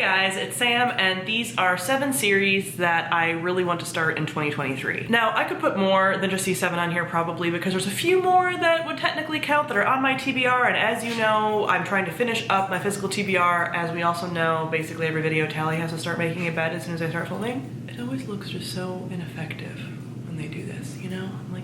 guys, it's Sam, and these are 7 series that I really want to start in 2023. Now, I could put more than just these 7 on here probably because there's a few more that would technically count that are on my TBR, and as you know, I'm trying to finish up my physical TBR. As we also know, basically every video Tally has to start making a bed as soon as I start filming. It always looks just so ineffective when they do this, you know? I'm like,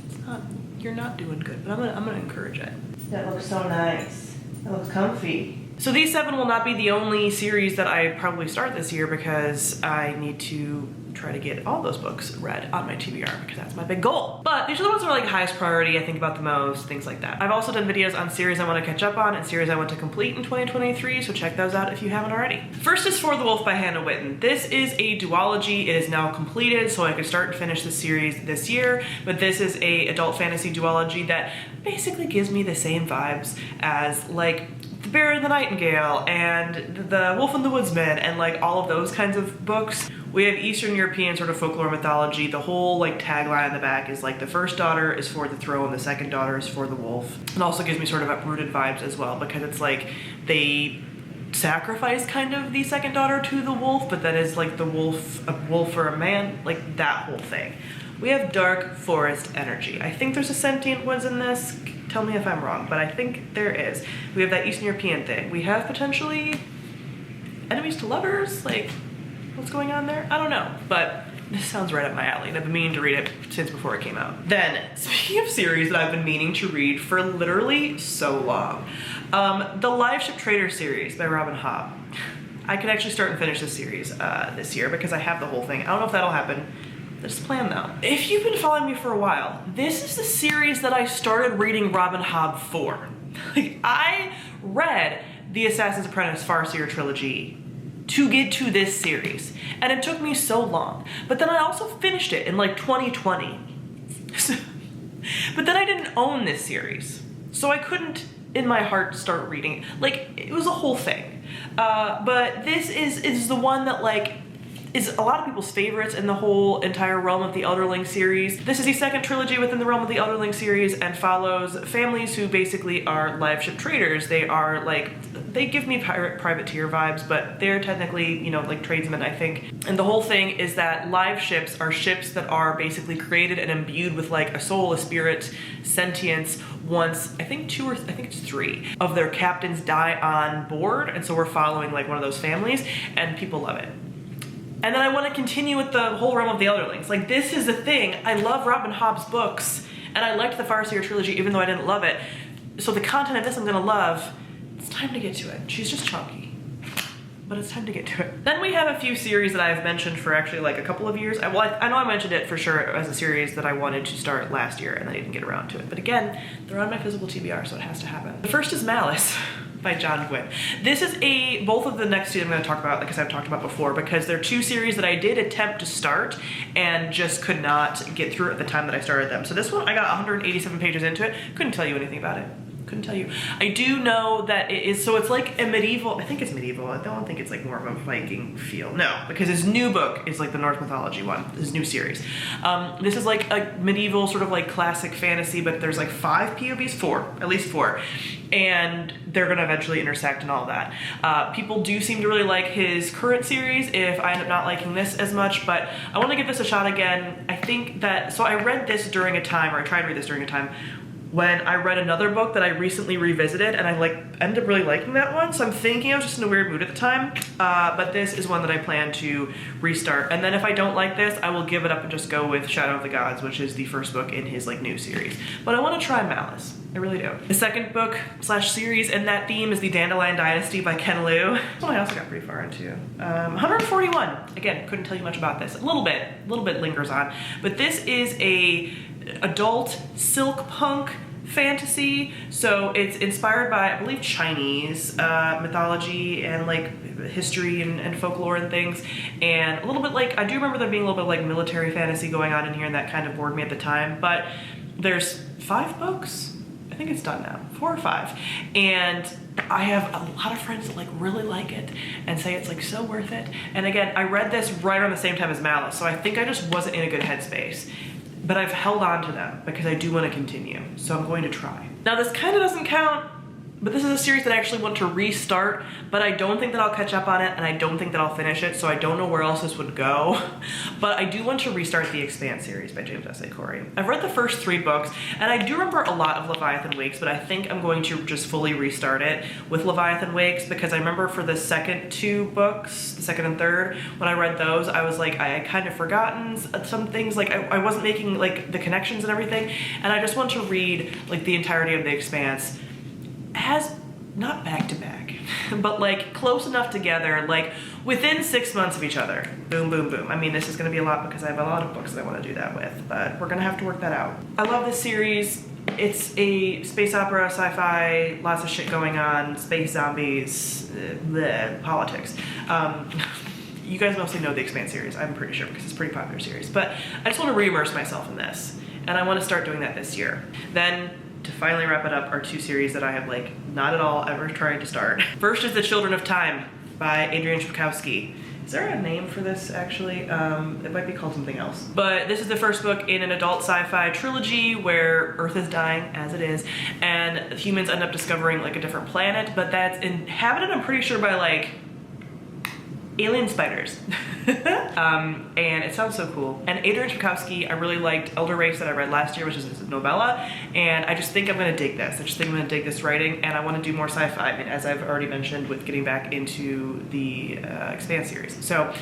it's not, you're not doing good, but I'm gonna encourage it. That looks so nice. That looks comfy. So these 7 will not be the only series that I probably start this year because I need to try to get all those books read on my TBR because that's my big goal. But these are the ones that are like highest priority, I think about the most, things like that. I've also done videos on series I want to catch up on and series I want to complete in 2023, so check those out if you haven't already. First is For the Wolf by Hannah Whitten. This is a duology. It is now completed, so I could start and finish the series this year, but this is a adult fantasy duology that basically gives me the same vibes as like The Bear and the Nightingale and The Wolf and the Woodsman and like all of those kinds of books. We have Eastern European sort of folklore mythology. The whole like tagline in the back is like the first daughter is for the throne, the second daughter is for the wolf. It also gives me sort of uprooted vibes as well because it's like they sacrifice kind of the second daughter to the wolf, but that is like the wolf, a wolf or a man, like that whole thing. We have dark forest energy. I think there's a sentient ones in this. Tell me if I'm wrong, but I think there is. We have that Eastern European thing. We have potentially enemies to lovers, like what's going on there? I don't know, but this sounds right up my alley and I've been meaning to read it since before it came out. Then, speaking of series that I've been meaning to read for literally so long, the Live Ship Trader series by Robin Hobb. I could actually start and finish this series this year because I have the whole thing. I don't know if that'll happen. There's a plan though. If you've been following me for a while, this is the series that I started reading Robin Hobb for. Like, I read the Assassin's Apprentice Farseer trilogy to get to this series, and it took me so long. But then I also finished it in like 2020. But then I didn't own this series, so I couldn't in my heart start reading it. Like, it was a whole thing. But this is the one that like is a lot of people's favorites in the whole entire realm of the Elderling series. This is the second trilogy within the realm of the Elderling series and follows families who basically are live ship traders. They are like, they give me privateer vibes, but they're technically, you know, like tradesmen, I think. And the whole thing is that live ships are ships that are basically created and imbued with like a soul, a spirit, sentience once, I think 2 or I think it's 3 of their captains die on board. And so we're following like one of those families and people love it. And then I want to continue with the whole realm of the Elderlings. Like, this is the thing. I love Robin Hobb's books, and I liked the Farseer trilogy even though I didn't love it. So the content of this I'm gonna love. It's time to get to it. She's just chunky, but it's time to get to it. Then we have a few series that I've mentioned for actually like a couple of years. I know I mentioned it for sure as a series that I wanted to start last year and I didn't get around to it. But again, they're on my physical TBR, so it has to happen. The first is Malice by John Gwynne. This is both of the next two I'm going to talk about, like I've talked about before, because they're 2 series that I did attempt to start and just could not get through at the time that I started them. So this one, I got 187 pages into it, couldn't tell you anything about it. Couldn't tell you. I do know that it is, so it's like a medieval, I think it's medieval, I don't think it's like more of a Viking feel. No, because his new book is like the Norse mythology one, his new series. This is like a medieval sort of like classic fantasy, but there's like 5 POVs, 4, at least 4. And they're gonna eventually intersect and all that. People do seem to really like his current series if I end up not liking this as much, but I wanna give this a shot again. I think that, so I read this during a time, or I tried to read this during a time when I read another book that I recently revisited and I like ended up really liking that one. So I'm thinking I was just in a weird mood at the time, but this is one that I plan to restart. And then if I don't like this, I will give it up and just go with Shadow of the Gods, which is the first book in his like new series. But I want to try Malice. I really do. The second book slash series in that theme is the Dandelion Dynasty by Ken Liu. This one I also got pretty far into. 141. Again, couldn't tell you much about this. A little bit lingers on, but this is a adult silk punk fantasy. So it's inspired by, I believe, Chinese mythology and like history and folklore and things. And a little bit like, I do remember there being a little bit of like military fantasy going on in here, and that kind of bored me at the time. But there's 5 books. I think it's done now, 4 or 5. And I have a lot of friends that like really like it and say it's like so worth it. And again, I read this right around the same time as Malice, so I think I just wasn't in a good headspace. But I've held on to them because I do want to continue, so I'm going to try. Now this kind of doesn't count But this is a series that I actually want to restart, but I don't think that I'll catch up on it, and I don't think that I'll finish it, so I don't know where else this would go. But I do want to restart the Expanse series by James S. A. Corey. I've read the first 3 books, and I do remember a lot of Leviathan Wakes, but I think I'm going to just fully restart it with Leviathan Wakes, because I remember for the second 2 books, the second and third, when I read those, I was like, I had kind of forgotten some things, like I wasn't making like the connections and everything, and I just want to read like the entirety of the Expanse as, not back to back, but like close enough together, like within 6 months of each other. Boom, boom, boom. I mean, this is gonna be a lot because I have a lot of books that I wanna do that with, but we're gonna have to work that out. I love this series. It's a space opera, sci-fi, lots of shit going on, space zombies, bleh, politics. You guys mostly know the Expanse series, I'm pretty sure, because it's a pretty popular series, but I just wanna re-immerse myself in this, and I wanna start doing that this year. Then, to finally wrap it up, are 2 series that I have like not at all ever tried to start. First is The Children of Time by Adrian Chbosky. Is there a name for this actually? It might be called something else. But this is the first book in an adult sci-fi trilogy where Earth is dying, as it is, and humans end up discovering like a different planet, but that's inhabited, I'm pretty sure, by like alien spiders. And it sounds so cool. And Adrian Chbosky, I really liked Elder Race that I read last year, which is his novella, and I just think I'm gonna dig this. I just think I'm gonna dig this writing, and I wanna do more sci-fi, as I've already mentioned with getting back into the Expanse series. So,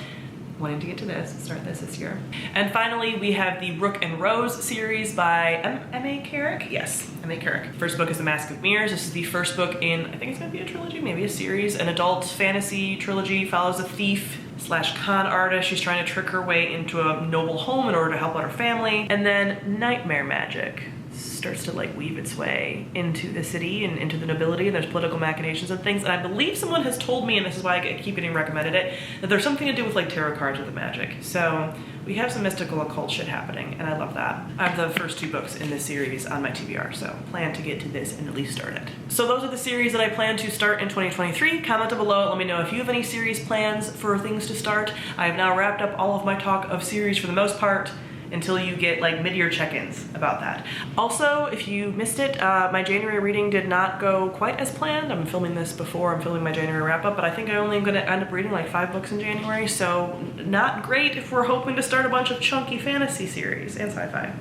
wanting to get to this, start this year. And finally, we have the Rook and Rose series by M.A. Carrick? Yes, M.A. Carrick. First book is The Mask of Mirrors. This is the first book in, I think it's gonna be a trilogy, maybe a series. An adult fantasy trilogy, follows a thief / con artist. She's trying to trick her way into a noble home in order to help out her family. And then nightmare magic starts to like weave its way into the city and into the nobility, and there's political machinations and things. And I believe someone has told me, and this is why I keep getting recommended it, that there's something to do with like tarot cards with the magic. So we have some mystical occult shit happening, and I love that. I have the first 2 books in this series on my TBR, so plan to get to this and at least start it. So those are the series that I plan to start in 2023. Comment down below, let me know if you have any series plans for things to start. I have now wrapped up all of my talk of series for the most part, until you get like mid-year check-ins about that. Also, if you missed it, my January reading did not go quite as planned. I'm filming this before I'm filming my January wrap-up, but I think I only am gonna end up reading like 5 books in January, so not great if we're hoping to start a bunch of chunky fantasy series and sci-fi.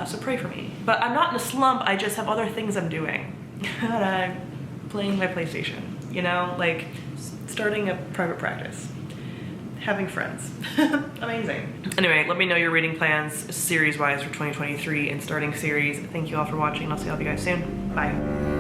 So pray for me. But I'm not in a slump, I just have other things I'm doing. I'm playing my PlayStation, you know? Like, starting a private practice. Having friends. Amazing. Anyway, let me know your reading plans series-wise for 2023 and starting series. Thank you all for watching, and I'll see all of you guys soon. Bye.